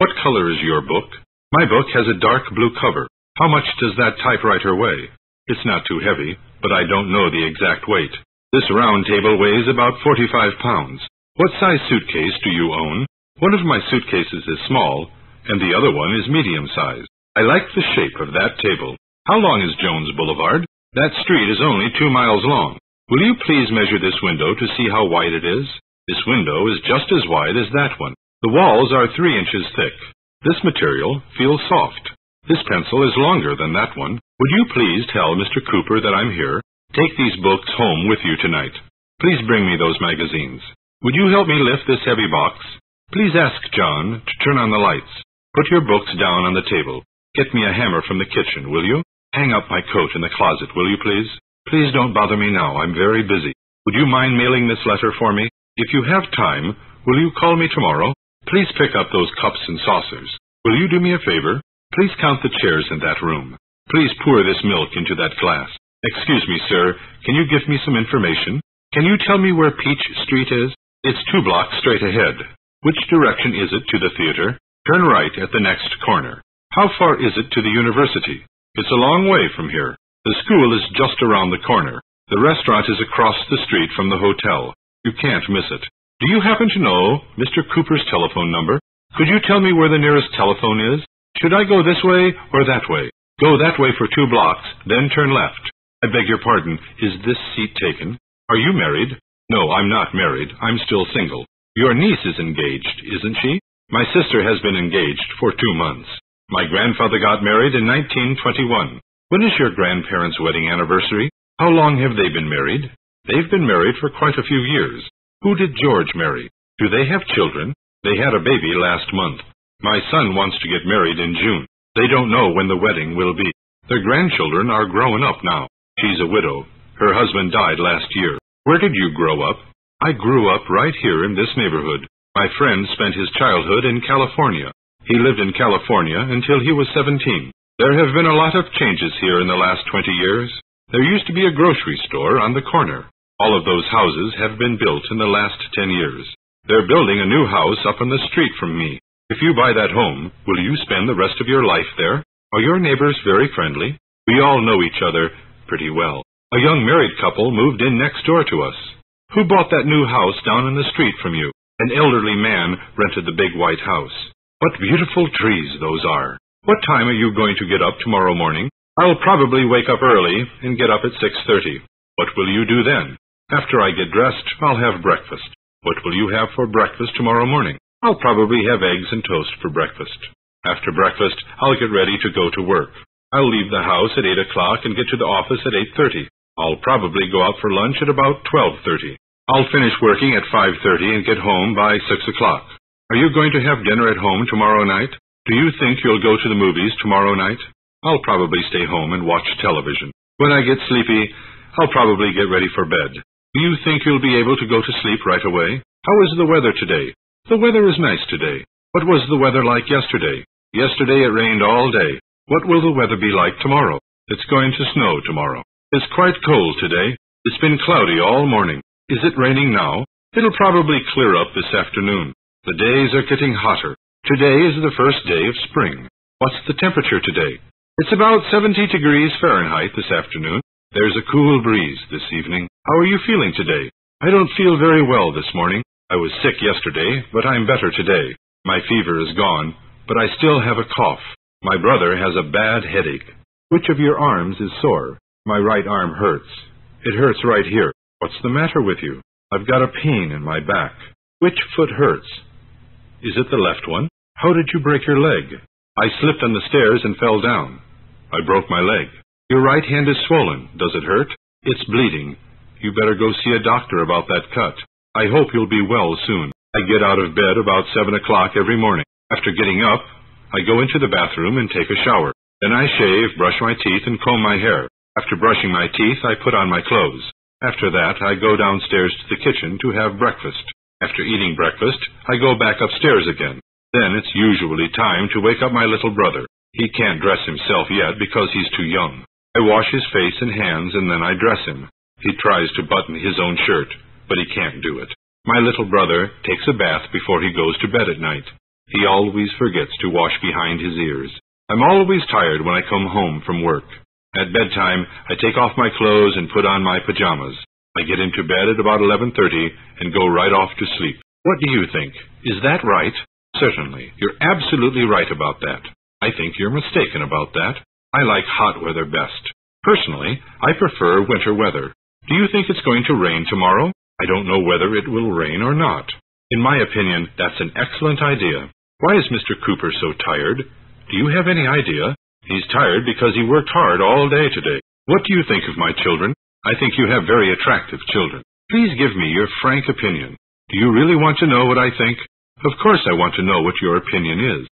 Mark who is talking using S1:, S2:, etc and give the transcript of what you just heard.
S1: What color is your book? My book has a dark blue cover. How much does that typewriter weigh? It's not too heavy, but I don't know the exact weight. This round table weighs about 45 pounds. What size suitcase do you own? One of my suitcases is small, and the other one is medium-sized. I like the shape of that table. How long is Jones Boulevard? That street is only 2 miles long. Will you please measure this window to see how wide it is? This window is just as wide as that one. The walls are 3 inches thick. This material feels soft. This pencil is longer than that one. Would you please tell Mr. Cooper that I'm here? Take these books home with you tonight. Please bring me those magazines. Would you help me lift this heavy box? Please ask John to turn on the lights. Put your books down on the table. Get me a hammer from the kitchen, will you? Hang up my coat in the closet, will you please? Please don't bother me now. I'm very busy. Would you mind mailing this letter for me? If you have time, will you call me tomorrow? Please pick up those cups and saucers. Will you do me a favor? Please count the chairs in that room. Please pour this milk into that glass. Excuse me, sir. Can you give me some information? Can you tell me where Peach Street is? It's 2 blocks straight ahead. Which direction is it to the theater? Turn right at the next corner. How far is it to the university? It's a long way from here. The school is just around the corner. The restaurant is across the street from the hotel. You can't miss it. Do you happen to know Mr. Cooper's telephone number? Could you tell me where the nearest telephone is? Should I go this way or that way? Go that way for 2 blocks, then turn left. I beg your pardon, is this seat taken? Are you married? No, I'm not married. I'm still single. Your niece is engaged, isn't she? My sister has been engaged for 2 months. My grandfather got married in 1921. When is your grandparents' wedding anniversary? How long have they been married? They've been married for quite a few years. Who did George marry? Do they have children? They had a baby last month. My son wants to get married in June. They don't know when the wedding will be. Their grandchildren are growing up now. She's a widow. Her husband died last year. Where did you grow up? I grew up right here in this neighborhood. My friend spent his childhood in California. He lived in California until he was 17. There have been a lot of changes here in the last 20 years. There used to be a grocery store on the corner. All of those houses have been built in the last 10 years. They're building a new house up on the street from me. If you buy that home, will you spend the rest of your life there? Are your neighbors very friendly? We all know each other pretty well. A young married couple moved in next door to us. Who bought that new house down in the street from you? An elderly man rented the big white house. What beautiful trees those are. What time are you going to get up tomorrow morning? I'll probably wake up early and get up at 6:30. What will you do then? After I get dressed, I'll have breakfast. What will you have for breakfast tomorrow morning? I'll probably have eggs and toast for breakfast. After breakfast, I'll get ready to go to work. I'll leave the house at 8 o'clock and get to the office at 8:30. I'll probably go out for lunch at about 12:30. I'll finish working at 5:30 and get home by 6 o'clock. Are you going to have dinner at home tomorrow night? Do you think you'll go to the movies tomorrow night? I'll probably stay home and watch television. When I get sleepy, I'll probably get ready for bed. Do you think you'll be able to go to sleep right away? How is the weather today? The weather is nice today. What was the weather like yesterday? Yesterday it rained all day. What will the weather be like tomorrow? It's going to snow tomorrow. It's quite cold today. It's been cloudy all morning. Is it raining now? It'll probably clear up this afternoon. The days are getting hotter. Today is the first day of spring. What's the temperature today? It's about 70 degrees Fahrenheit this afternoon. There's a cool breeze this evening. How are you feeling today? I don't feel very well this morning. I was sick yesterday, but I'm better today. My fever is gone, but I still have a cough. My brother has a bad headache. Which of your arms is sore? My right arm hurts. It hurts right here. What's the matter with you? I've got a pain in my back. Which foot hurts? Is it the left one? How did you break your leg? I slipped on the stairs and fell down. I broke my leg. Your right hand is swollen. Does it hurt? It's bleeding. You better go see a doctor about that cut. I hope you'll be well soon. I get out of bed about 7 o'clock every morning. After getting up, I go into the bathroom and take a shower. Then I shave, brush my teeth, and comb my hair. After brushing my teeth, I put on my clothes. After that, I go downstairs to the kitchen to have breakfast. After eating breakfast, I go back upstairs again. Then it's usually time to wake up my little brother. He can't dress himself yet because he's too young. I wash his face and hands, and then I dress him. He tries to button his own shirt, but he can't do it. My little brother takes a bath before he goes to bed at night. He always forgets to wash behind his ears. I'm always tired when I come home from work. At bedtime, I take off my clothes and put on my pajamas. I get into bed at about 11:30 and go right off to sleep. What do you think? Is that right? Certainly. You're absolutely right about that. I think you're mistaken about that. I like hot weather best. Personally, I prefer winter weather. Do you think it's going to rain tomorrow? I don't know whether it will rain or not. In my opinion, that's an excellent idea. Why is Mr. Cooper so tired? Do you have any idea? He's tired because he worked hard all day today. What do you think of my children? I think you have very attractive children. Please give me your frank opinion. Do you really want to know what I think? Of course I want to know what your opinion is.